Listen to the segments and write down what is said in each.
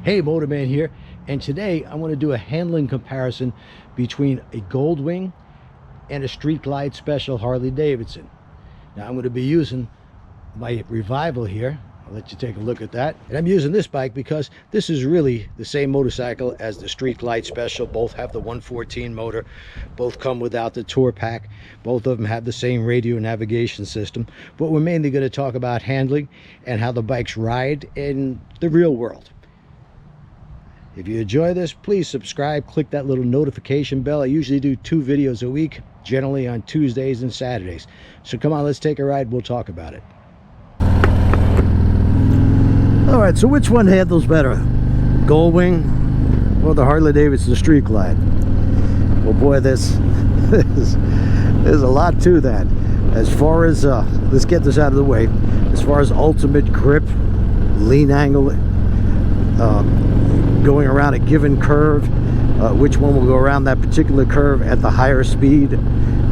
Hey, Motorman here, and today I want to do a handling comparison between a Goldwing and a Street Glide Special Harley Davidson. Now I'm going to be using my Revival here. I'll let you take a look at that. And I'm using this bike because this is really the same motorcycle as the Street Glide Special. Both have the 114 motor, both come without the tour pack, both of them have the same radio navigation system, but we're mainly going to talk about handling and how the bikes ride in the real world. If you enjoy this, please subscribe, click that little notification bell. I usually do 2 videos a week, generally on Tuesdays and Saturdays. So come on, let's take a ride, we'll talk about it. Alright, so which one handles better? Goldwing or the Harley Davidson Street Glide? Well boy, there's a lot to that. As far as, let's get this out of the way. As far as ultimate grip, lean angle, going around a given curve, which one will go around that particular curve at the higher speed.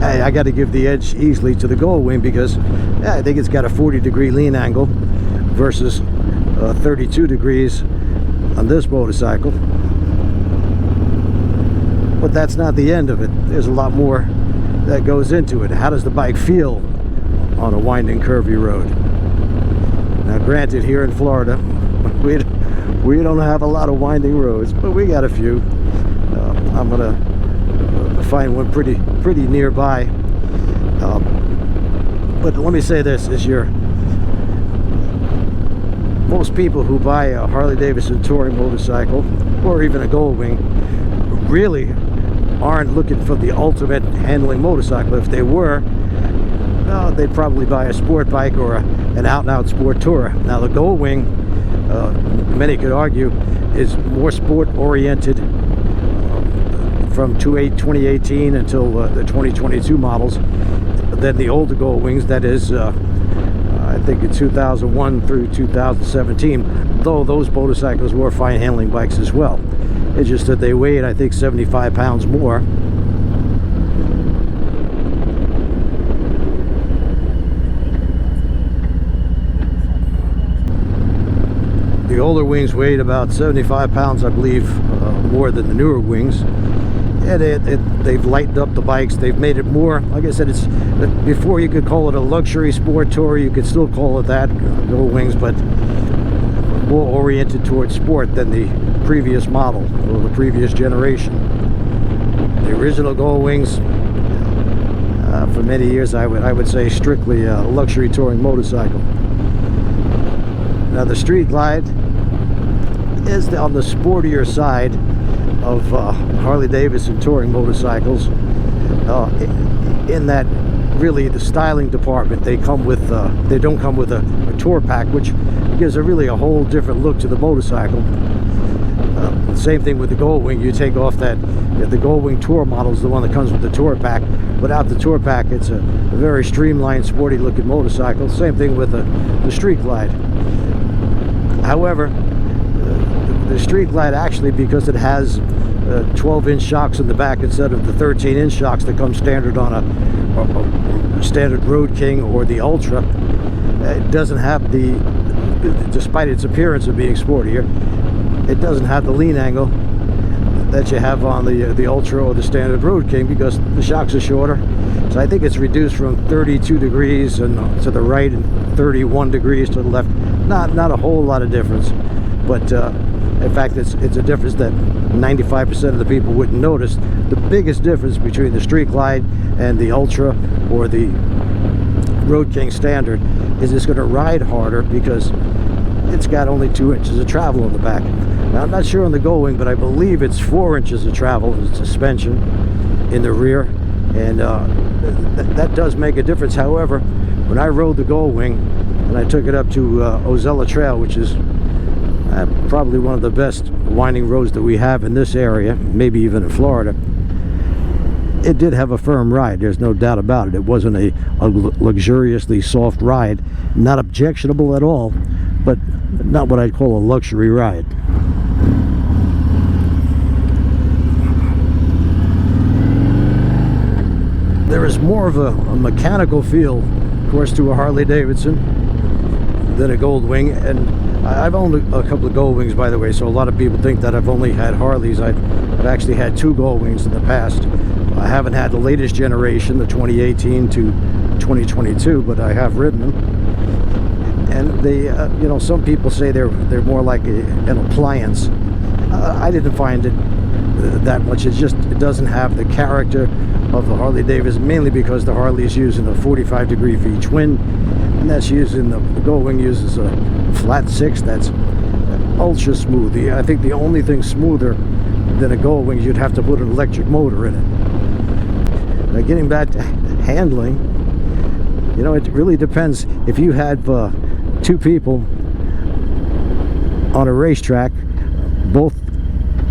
I got to give the edge easily to the Goldwing because I think it's got a 40-degree lean angle versus 32 degrees on this motorcycle. But that's not the end of it. There's a lot more that goes into it. How does the bike feel on a winding, curvy road? Now granted, here in Florida we don't have a lot of winding roads, but we got a few. I'm gonna find one pretty nearby. But let me say this: most people who buy a Harley Davidson touring motorcycle or even a Goldwing really aren't looking for the ultimate handling motorcycle. If they were, they'd probably buy a sport bike or an out-and-out sport tourer. Now the Goldwing, many could argue, is more sport oriented from 2018 until the 2022 models than the older Goldwings, that is I think in 2001 through 2017, though those motorcycles were fine handling bikes as well. It's just that they weighed, I think, 75 pounds more. The older wings weighed about 75 pounds, I believe, more than the newer wings. And they've lightened up the bikes. They've made it more, like I said, it's before you could call it a luxury sport tourer, you could still call it that, Goldwings, but more oriented towards sport than the previous model or the previous generation. The original Goldwings, for many years, I would say strictly a luxury touring motorcycle. Now the Street Glide is on the sportier side of Harley Davidson touring motorcycles, in that really the styling department, they don't come with a tour pack, which gives really a whole different look to the motorcycle. Same thing with the Goldwing. You take off the Goldwing tour model is the one that comes with the tour pack. Without the tour pack, it's a very streamlined, sporty looking motorcycle. Same thing with the Street Glide. However, the Street Glide, actually, because it has 12-inch shocks in the back instead of the 13-inch shocks that come standard on a standard Road King or the Ultra, it doesn't have despite its appearance of being sportier, it doesn't have the lean angle that you have on the Ultra or the standard Road King, because the shocks are shorter. So I think it's reduced from 32 degrees to the right and 31 degrees to the left. Not a whole lot of difference, but in fact it's a difference that 95% of the people wouldn't notice. The biggest difference between the Street Glide and the Ultra or the Road King standard is it's going to ride harder because it's got only 2 inches of travel on the back. Now I'm not sure on the Goldwing, but I believe it's 4 inches of travel in suspension in the rear, and that does make a difference. However, when I rode the Goldwing and I took it up to Ozella Trail, which is probably one of the best winding roads that we have in this area, maybe even in Florida, it did have a firm ride. There's no doubt about it. It wasn't a luxuriously soft ride. Not objectionable at all, but not what I'd call a luxury ride. There is more of a mechanical feel, of course, to a Harley Davidson than a Goldwing, and I've owned a couple of Goldwings, by the way, so a lot of people think that I've only had Harleys. I've actually had 2 Goldwings in the past. I haven't had the latest generation, the 2018 to 2022, but I have ridden them. And they, you know, some people say they're more like an appliance. I didn't find it that much. It's just, it doesn't have the character of the Harley Davidson, mainly because the Harley is using a 45-degree V twin, and that's using the Goldwing uses a flat 6 that's ultra smooth. I think the only thing smoother than a Goldwing is you'd have to put an electric motor in it. Now, getting back to handling, you know, it really depends. If you had 2 people on a racetrack, both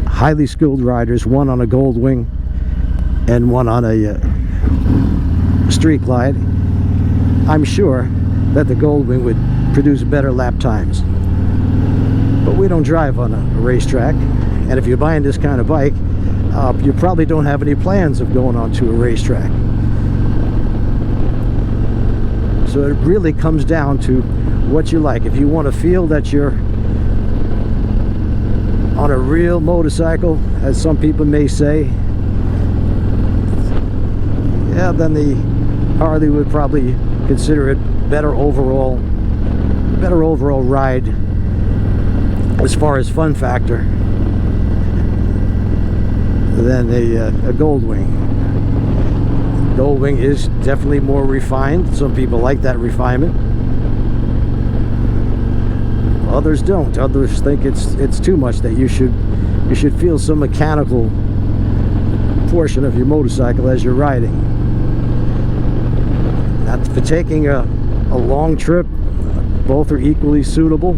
highly skilled riders, one on a Goldwing and one on a Street Glide, I'm sure that the Goldwing would produce better lap times. But we don't drive on a racetrack, and if you're buying this kind of bike, you probably don't have any plans of going onto a racetrack. So it really comes down to what you like. If you want to feel that you're on a real motorcycle, as some people may say, yeah, then the Harley would probably consider it better overall ride as far as fun factor than a Goldwing. Goldwing is definitely more refined. Some people like that refinement. Others don't. Others think it's too much, that you should feel some mechanical portion of your motorcycle as you're riding. Now, for taking a long trip, both are equally suitable.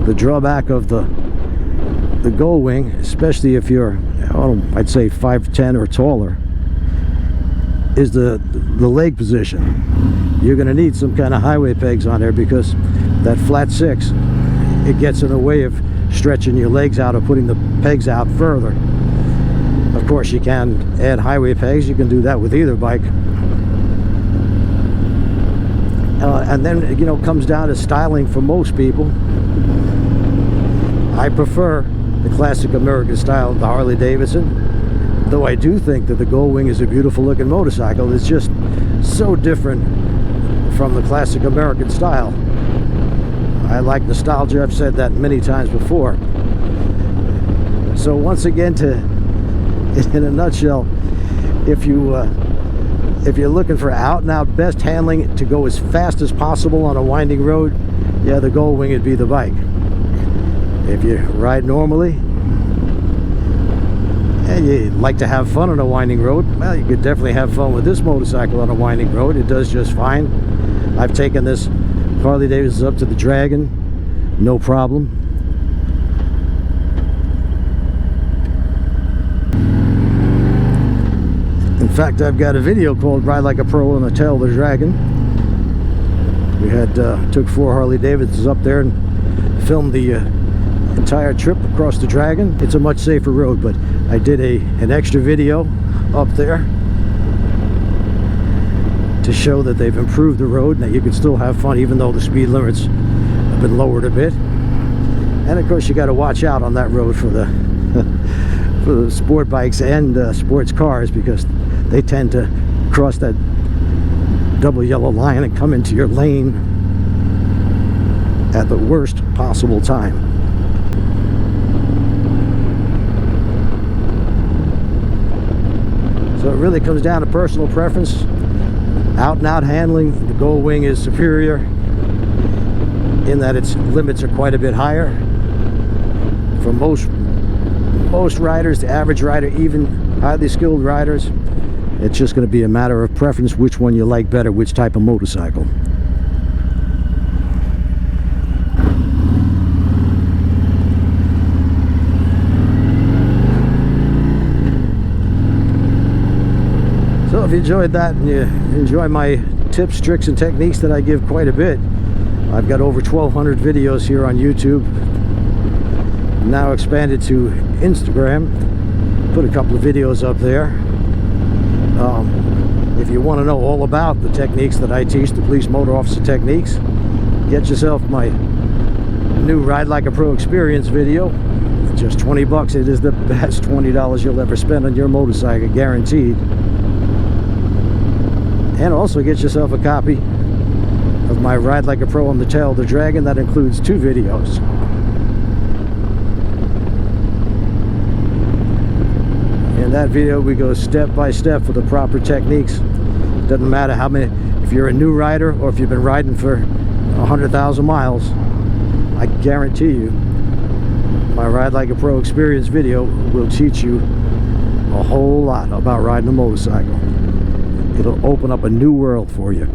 The drawback of the Goldwing, especially if you're, I'd say 5'10" or taller, is the leg position. You're going to need some kind of highway pegs on there, because that flat 6, it gets in the way of stretching your legs out or putting the pegs out further. Of course, you can add highway pegs. You can do that with either bike. And then, you know, it comes down to styling for most people. I prefer the classic American style of the Harley Davidson, though I do think that the Goldwing is a beautiful looking motorcycle. It's just so different from the classic American style. I like nostalgia. I've said that many times before. So once again, in a nutshell, if you're looking for out and out best handling to go as fast as possible on a winding road, yeah, the Goldwing would be the bike. If you ride normally and you like to have fun on a winding road, well, you could definitely have fun with this motorcycle on a winding road. It does just fine. I've taken this Harley Davidson up to the Dragon, no problem. In fact, I've got a video called Ride Like a Pro on the tail of the Dragon. We had took 4 Harley Davidsons up there and filmed the entire trip across the Dragon. It's a much safer road, but I did an extra video up there to show that they've improved the road and that you can still have fun even though the speed limits have been lowered a bit. And of course, you got to watch out on that road for the for the sport bikes and sports cars, because they tend to cross that double yellow line and come into your lane at the worst possible time. So it really comes down to personal preference. Out and out handling, the Goldwing is superior in that its limits are quite a bit higher. For most riders, the average rider, even highly skilled riders, it's just going to be a matter of preference, which one you like better, which type of motorcycle. So if you enjoyed that and you enjoy my tips, tricks, and techniques that I give quite a bit, I've got over 1,200 videos here on YouTube. Now expanded to Instagram. Put a couple of videos up there. If you want to know all about the techniques that I teach, the police motor officer techniques, get yourself my new Ride Like a Pro experience video. Just 20 bucks. It is the best $20 you'll ever spend on your motorcycle, guaranteed. And also get yourself a copy of my Ride Like a Pro on the Tail of the Dragon. That includes 2 videos. In that video we go step by step for the proper techniques. Doesn't matter how many, if you're a new rider or if you've been riding for 100,000 miles, I guarantee you my Ride Like a Pro experience video will teach you a whole lot about riding a motorcycle. It'll open up a new world for you.